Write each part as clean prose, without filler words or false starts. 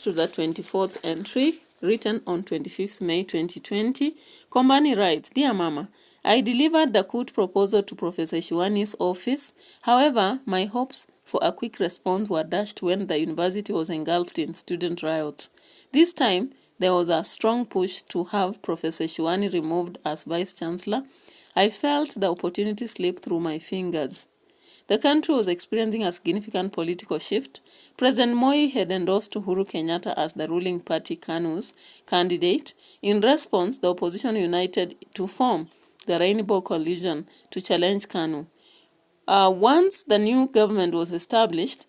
to the 24th entry, written on 25th May 2020. Kombani writes, Dear Mama, I delivered the COOT proposal to Professor Shiwani's office. However, my hopes for a quick response were dashed when the university was engulfed in student riots. This time, there was a strong push to have Professor Shiwani removed as Vice-Chancellor. I felt the opportunity slip through my fingers. The country was experiencing a significant political shift. President Moi had endorsed Uhuru Kenyatta as the ruling party KANU's candidate. In response, the opposition united to form the Rainbow Coalition to challenge KANU. Once the new government was established,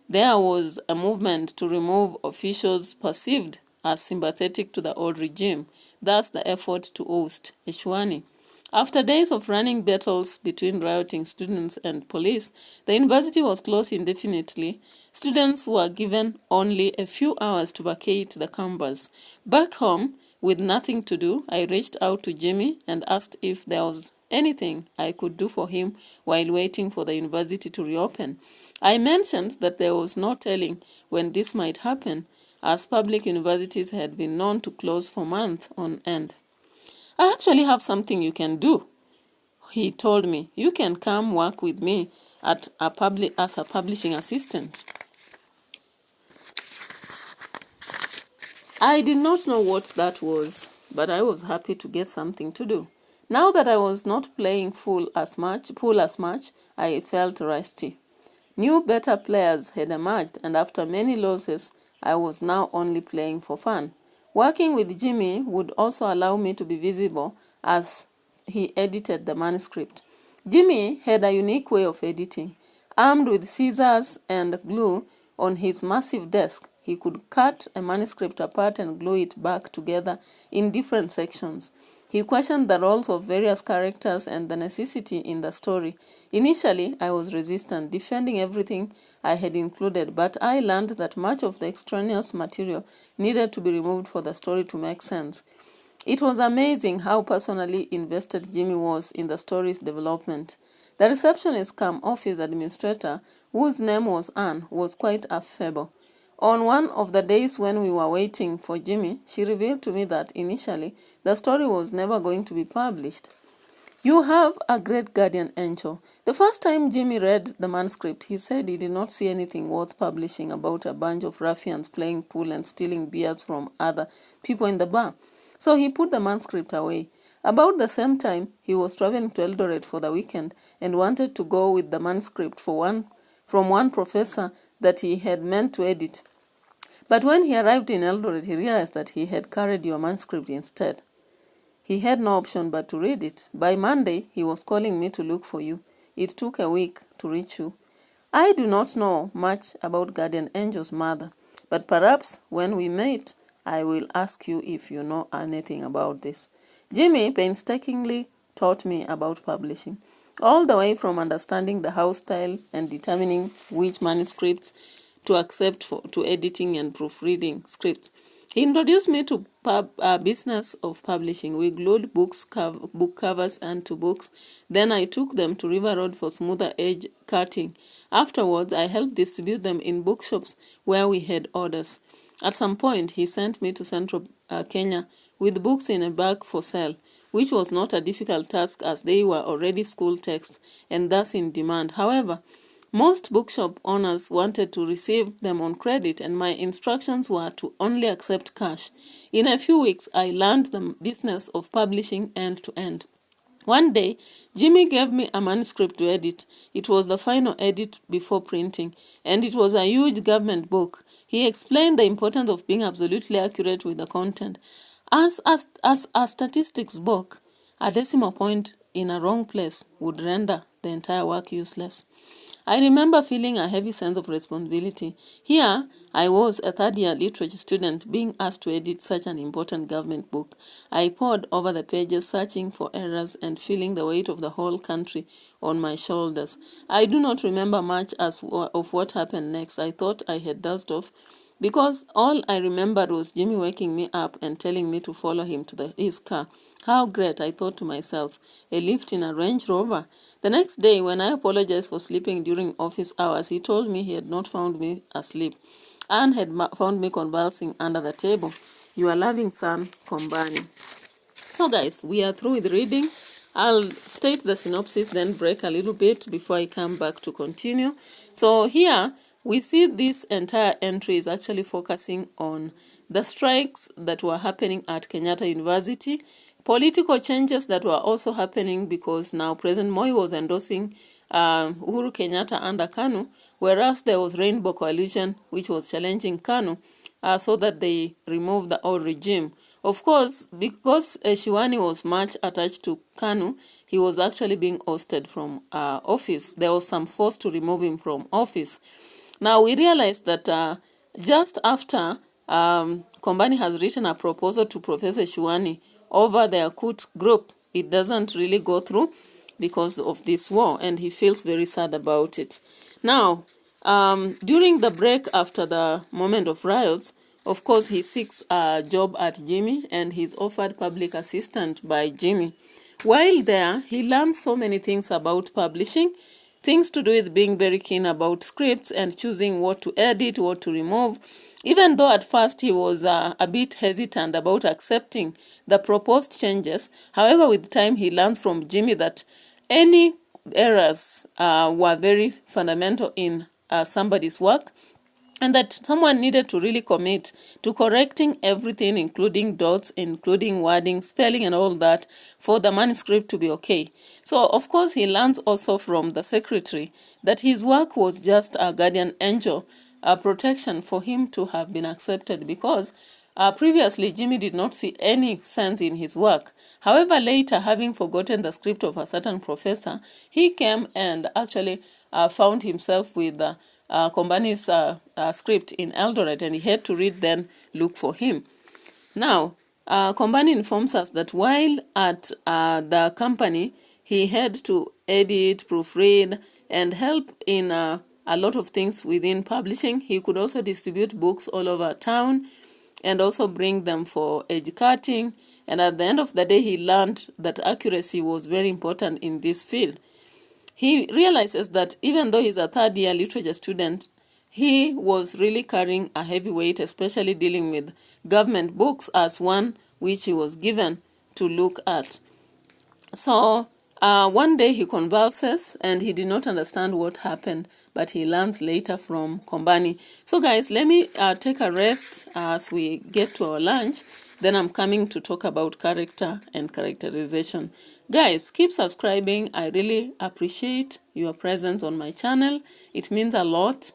there was a movement to remove officials perceived as sympathetic to the old regime, thus the effort to oust Shiwani. After days of running battles between rioting students and police, the university was closed indefinitely. Students were given only a few hours to vacate the campus. Back home, with nothing to do, I reached out to Jimmy and asked if there was anything I could do for him while waiting for the university to reopen. I mentioned that there was no telling when this might happen, as public universities had been known to close for months on end. I actually have something you can do, he told me. You can come work with me as a publishing assistant. I did not know what that was, but I was happy to get something to do. Now that I was not playing pool as much, I felt rusty. New better players had emerged, and after many losses, I was now only playing for fun. Working with Jimmy would also allow me to be visible as he edited the manuscript. Jimmy had a unique way of editing. Armed with scissors and glue on his massive desk, he could cut a manuscript apart and glue it back together in different sections. He questioned the roles of various characters and the necessity in the story. Initially, I was resistant, defending everything I had included, but I learned that much of the extraneous material needed to be removed for the story to make sense. It was amazing how personally invested Jimmy was in the story's development. The receptionist cum office administrator, whose name was Anne, was quite affable. On one of the days when we were waiting for Jimmy, she revealed to me that initially the story was never going to be published. You have a great guardian angel. The first time Jimmy read the manuscript, he said he did not see anything worth publishing about a bunch of ruffians playing pool and stealing beers from other people in the bar. So he put the manuscript away. About the same time, he was traveling to Eldoret for the weekend and wanted to go with the manuscript from one professor that he had meant to edit. But when he arrived in Eldoret, he realized that he had carried your manuscript instead. He had no option but to read it. By Monday, he was calling me to look for you. It took a week to reach you. I do not know much about Guardian Angel's mother, but perhaps when we meet, I will ask you if you know anything about this. Jimmy painstakingly taught me about publishing, all the way from understanding the house style and determining which manuscripts to accept to editing and proofreading scripts. He introduced me to business of publishing. We glued book covers onto books. Then I took them to River Road for smoother edge cutting. Afterwards, I helped distribute them in bookshops where we had orders. At some point, he sent me to central Kenya with books in a bag for sale, which was not a difficult task as they were already school texts and thus in demand. However, most bookshop owners wanted to receive them on credit, and my instructions were to only accept cash. In a few weeks, I learned the business of publishing end to end. One day, Jimmy gave me a manuscript to edit. It was the final edit before printing, and it was a huge government book. He explained the importance of being absolutely accurate with the content. As a statistics book, a decimal point in a wrong place would render the entire work useless. I remember feeling a heavy sense of responsibility. Here, I was a third-year literature student being asked to edit such an important government book. I pored over the pages, searching for errors and feeling the weight of the whole country on my shoulders. I do not remember much of what happened next. I thought I had dozed off, because all I remembered was Jimmy waking me up and telling me to follow him to his car. How great, I thought to myself, a lift in a Range Rover. The next day, when I apologized for sleeping during office hours, he told me he had not found me asleep. Anne had found me convulsing under the table. Your loving son, Kombani. So guys, we are through with reading. I'll state the synopsis, then break a little bit before I come back to continue. So here, we see this entire entry is actually focusing on the strikes that were happening at Kenyatta University, political changes that were also happening because now President Moi was endorsing Uhuru Kenyatta under KANU, whereas there was Rainbow Coalition, which was challenging KANU so that they removed the old regime. Of course, because Shiwani was much attached to KANU, he was actually being ousted from office. There was some force to remove him from office. Now, we realized that just after Kombani has written a proposal to Professor Shiwani over the Yakut group, it doesn't really go through because of this war, and he feels very sad about it. Now, during the break after the moment of riots, of course, he seeks a job at Jimmy, and he's offered public assistant by Jimmy. While there, he learns so many things about publishing, things to do with being very keen about scripts and choosing what to edit, what to remove. Even though at first he was a bit hesitant about accepting the proposed changes, however, with time he learns from Jimmy that any errors were very fundamental in somebody's work, and that someone needed to really commit to correcting everything, including dots, including wording, spelling, and all that, for the manuscript to be okay. So, of course, he learns also from the secretary that his work was just a guardian angel, a protection for him to have been accepted, because previously Jimmy did not see any sense in his work. However, later, having forgotten the script of a certain professor, he came and actually found himself with Kombani's script in Eldoret, and he had to read, then look for him. Now, Kombani informs us that while at the company, he had to edit, proofread, and help in a lot of things within publishing. He could also distribute books all over town and also bring them for educating. And at the end of the day, he learned that accuracy was very important in this field. He realizes that even though he's a third-year literature student, he was really carrying a heavy weight, especially dealing with government books as one which he was given to look at. So one day he convulses and he did not understand what happened, but he learns later from Kombani. So guys, let me take a rest as we get to our lunch. Then I'm coming to talk about character and characterization. Guys, keep subscribing. I really appreciate your presence on my channel. It means a lot.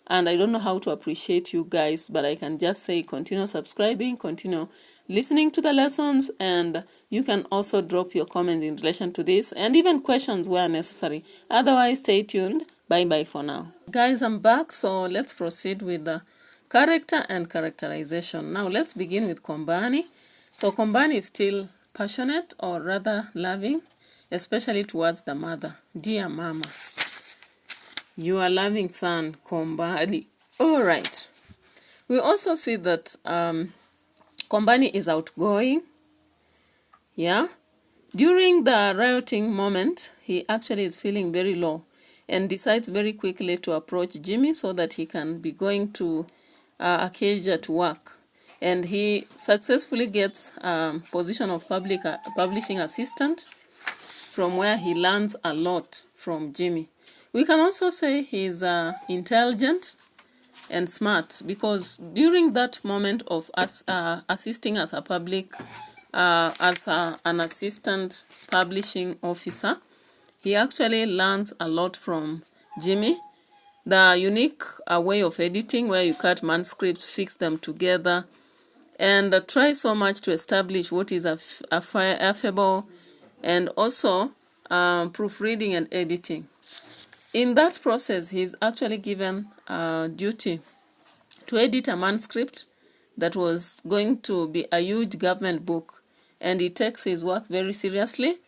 And I don't know how to appreciate you guys, but I can just say continue subscribing, continue listening to the lessons, and you can also drop your comments in relation to this and even questions where necessary. Otherwise, stay tuned. Bye-bye for now. Guys, I'm back, so let's proceed with the character and characterization. Now, let's begin with Kombani. So, Kombani is still passionate, or rather loving, especially towards the mother. Dear mama, your loving son, Kombani. All right. We also see that Kombani is outgoing. Yeah. During the rioting moment, he actually is feeling very low and decides very quickly to approach Jimmy so that he can be going to Acacia to work. And he successfully gets a position of publishing assistant, from where he learns a lot from Jimmy. We can also say he's intelligent and smart, because during that moment of assisting as a public, an assistant publishing officer, he actually learns a lot from Jimmy. The unique way of editing, where you cut manuscripts, fix them together, and try so much to establish what is affable, and also proofreading and editing. In that process, he's actually given duty to edit a manuscript that was going to be a huge government book, and he takes his work very seriously,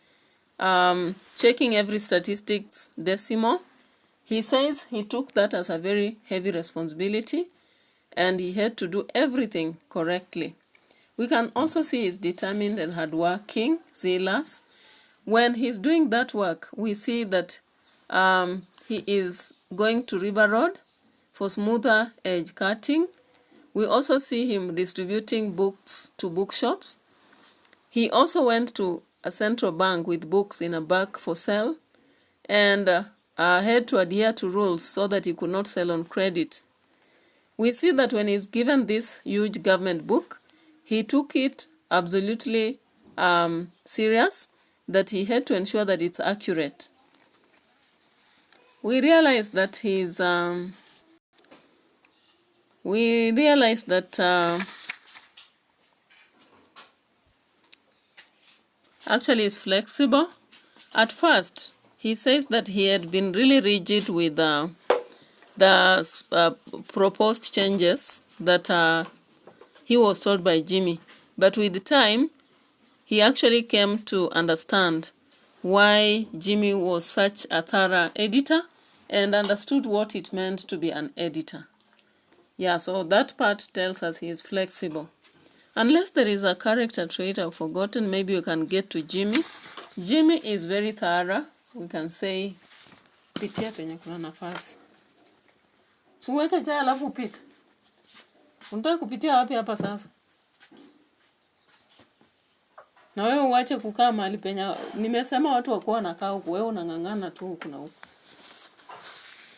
checking every statistics decimal. He says he took that as a very heavy responsibility, and he had to do everything correctly. We can also see he's determined and hardworking, zealous. When he's doing that work, we see that he is going to River Road for smoother edge cutting. We also see him distributing books to bookshops. He also went to a central bank with books in a bag for sale and had to adhere to rules so that he could not sell on credit. We see that when he's given this huge government book, he took it absolutely serious, that he had to ensure that it's accurate. We realize that actually is flexible. At first, he says that he had been really rigid with the proposed changes that he was told by Jimmy. But with time, he actually came to understand why Jimmy was such a thorough editor and understood what it meant to be an editor. Yeah, so that part tells us he is flexible. Unless there is a character trait I've forgotten, maybe we can get to Jimmy. Jimmy is very thorough. We can say, pitia penye kuna nafasi. Suweke chai alafu upite. Unataka kupitia wapi hapa sasa? Na wewe uache kukaa mahali penye nimesema watu wakuwa wanakaa huku, wewe unang'ang'ana tu huku na huku.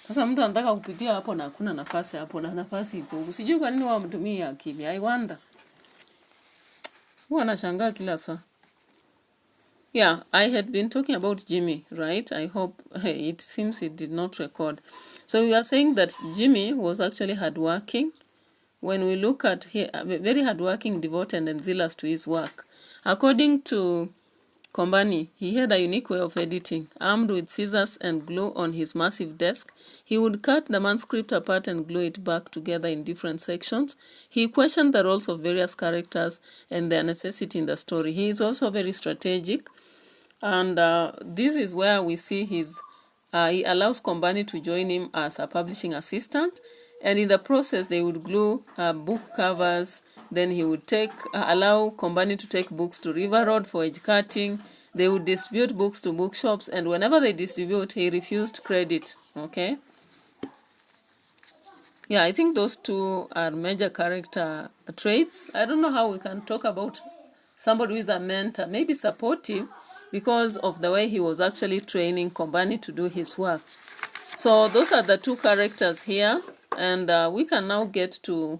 Sasa mtu anataka kupitia hapo na hakuna nafasi hapo, na nafasi iko huku. Sijui kwa nini wamtumia akili. I wonder. Huwa nashangaa kila saa. Yeah, I had been talking about Jimmy, right? I hope it seems it did not record. So we are saying that Jimmy was actually hardworking. When we look at very hardworking, devoted, and zealous to his work. According to Kombani, he had a unique way of editing. Armed with scissors and glue on his massive desk, he would cut the manuscript apart and glue it back together in different sections. He questioned the roles of various characters and their necessity in the story. He is also very strategic, and this is where we see he allows Kombani to join him as a publishing assistant, and in the process they would glue book covers. Then he would allow Kombani to take books to River Road for edge cutting. They would distribute books to bookshops, and whenever they distribute, he refused credit. Okay? Yeah, I think those two are major character traits. I don't know how we can talk about somebody who is a mentor, maybe supportive, because of the way he was actually training Kombani to do his work. So those are the two characters here, and we can now get to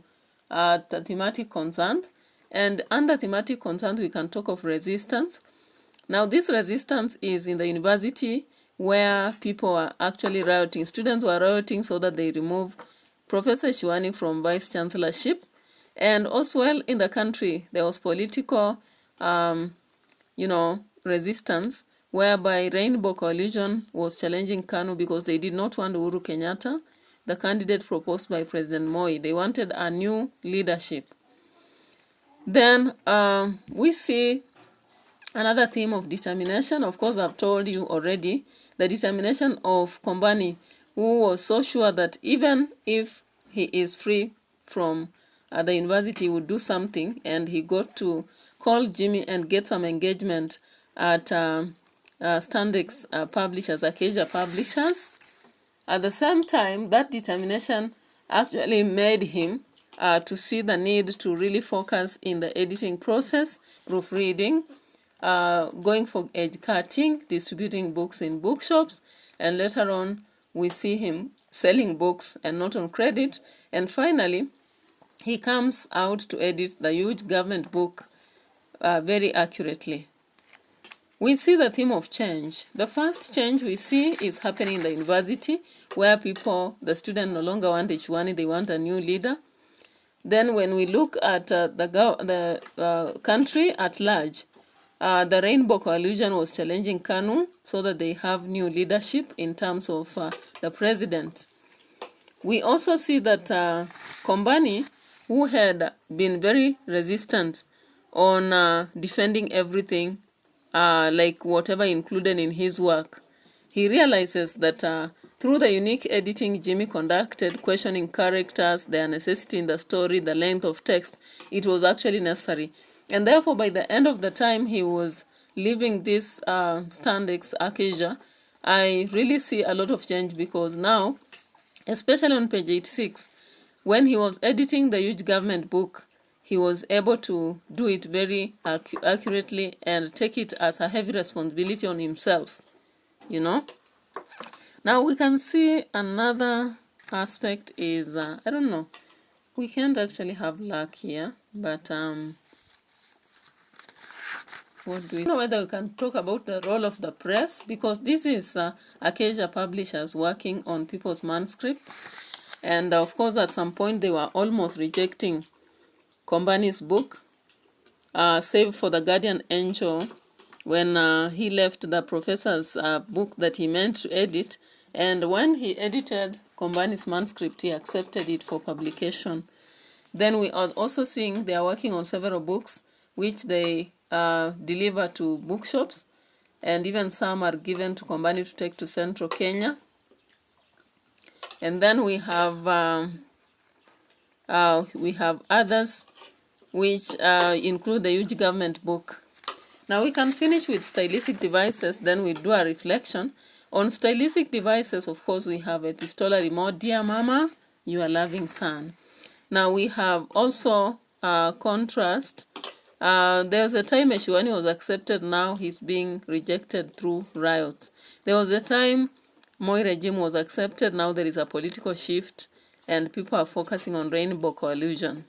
the thematic concerns. And under thematic concerns, we can talk of resistance. Now, this resistance is in the university where people are actually rioting. Students were rioting so that they remove Professor Shuani from vice chancellorship. And also, well, in the country, there was political, resistance, whereby Rainbow Coalition was challenging KANU because they did not want Uhuru Kenyatta, the candidate proposed by President Moi. They wanted a new leadership. Then we see another theme of determination. Of course, I've told you already, the determination of Kombani, who was so sure that even if he is free from the university, he would do something, and he got to call Jimmy and get some engagement at Standex Publishers, Acacia Publishers. At the same time, that determination actually made him to see the need to really focus in the editing process, proofreading, going for edge cutting, distributing books in bookshops, and later on we see him selling books and not on credit. And finally, he comes out to edit the huge government book very accurately. We see the theme of change. The first change we see is happening in the university, where the students no longer want H1, they want a new leader. Then when we look at the country at large, the Rainbow Coalition was challenging KANU so that they have new leadership in terms of the president. We also see that Kombani, who had been very resistant on defending everything, like whatever included in his work, he realizes that through the unique editing Jimmy conducted, questioning characters, their necessity in the story, the length of text, it was actually necessary. And therefore, by the end of the time he was leaving this Standex Acacia, I really see a lot of change, because now especially on page 86. When he was editing the huge government book, he was able to do it very accurately and take it as a heavy responsibility on himself, you know. Now we can see another aspect is, I don't know, we can't actually have luck here, but what do we know whether we can talk about the role of the press, because this is Acacia Publishers working on people's manuscripts, and of course at some point they were almost rejecting Kombani's book, save for the Guardian Angel when he left the professor's book that he meant to edit, and when he edited Kombani's manuscript, he accepted it for publication. Then we are also seeing they are working on several books which they deliver to bookshops, and even some are given to Kombani to take to Central Kenya. And then we have others which include the huge government book. Now we can finish with stylistic devices, then we do a reflection. On stylistic devices, of course, we have epistolary mode, dear mama, your loving son. Now we have also contrast. There was a time Eshuani was accepted, now he's being rejected through riots. There was a time Moi regime was accepted, now there is a political shift and people are focusing on rainbow coalition.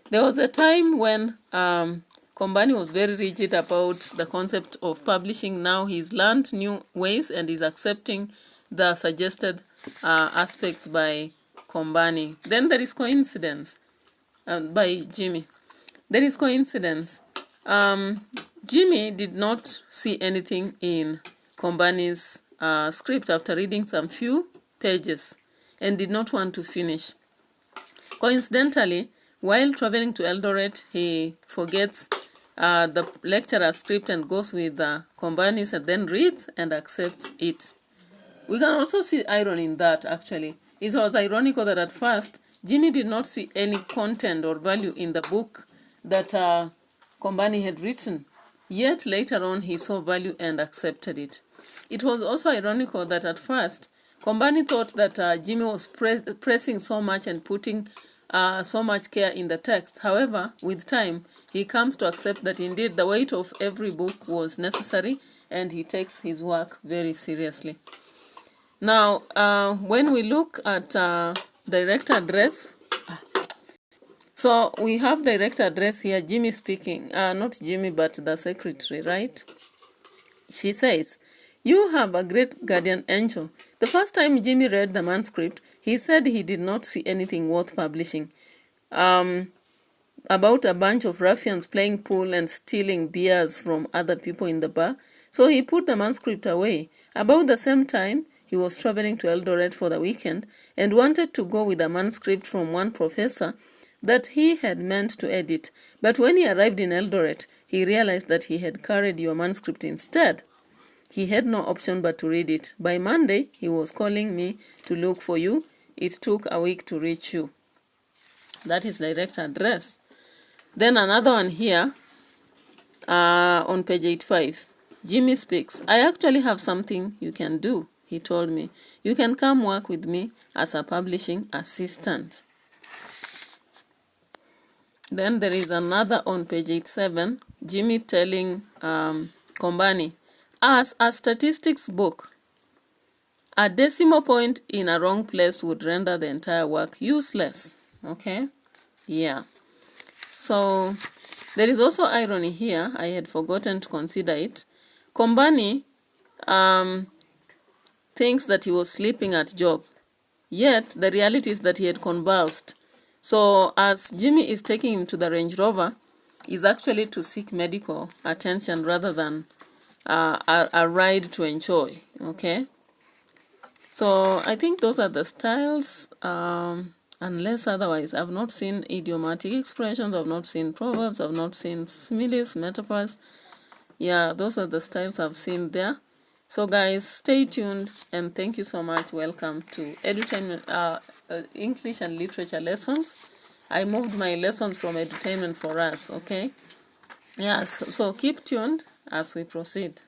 There was a time when Kombani was very rigid about the concept of publishing. Now he's learned new ways and is accepting the suggested aspects by Kombani. Then there is coincidence by Jimmy. There is coincidence. Jimmy did not see anything in Kombani's script after reading some few pages and did not want to finish. Coincidentally, while traveling to Eldoret, he forgets the lecturer's script and goes with Kombani's and then reads and accepts it. We can also see irony in that, actually. It was ironical that at first, Jimmy did not see any content or value in the book that Kombani had written. Yet later on, he saw value and accepted it. It was also ironical that at first, Kombani thought that Jimmy was pressing so much and putting so much care in the text. However, with time, he comes to accept that indeed the weight of every book was necessary and he takes his work very seriously. Now, when we look at direct address, so we have direct address here, Jimmy speaking, not Jimmy, but the secretary, right? She says, "You have a great guardian angel." The first time Jimmy read the manuscript, he said he did not see anything worth publishing. About a bunch of ruffians playing pool and stealing beers from other people in the bar. So he put the manuscript away. About the same time, he was traveling to Eldoret for the weekend and wanted to go with a manuscript from one professor that he had meant to edit. But when he arrived in Eldoret, he realized that he had carried your manuscript instead. He had no option but to read it. By Monday, he was calling me to look for you. It took a week to reach you. That is direct address. Then another one here on page 85. Jimmy speaks. "I actually have something you can do," he told me. "You can come work with me as a publishing assistant." Then there is another on page 87. Jimmy telling Kombani, "As a statistics book, a decimal point in a wrong place would render the entire work useless." Okay? Yeah. So there is also irony here. I had forgotten to consider it. Kombani thinks that he was sleeping at job. Yet the reality is that he had convulsed. So as Jimmy is taking him to the Range Rover, is actually to seek medical attention rather than a ride to enjoy. Okay? So I think those are the styles. Unless otherwise, I've not seen idiomatic expressions, I've not seen proverbs, I've not seen similes, metaphors. Yeah, those are the styles I've seen there. So guys, stay tuned and thank you so much. Welcome to Edutainment English and Literature Lessons. I moved my lessons from Edutainment for Us, okay? Yes, so keep tuned as we proceed.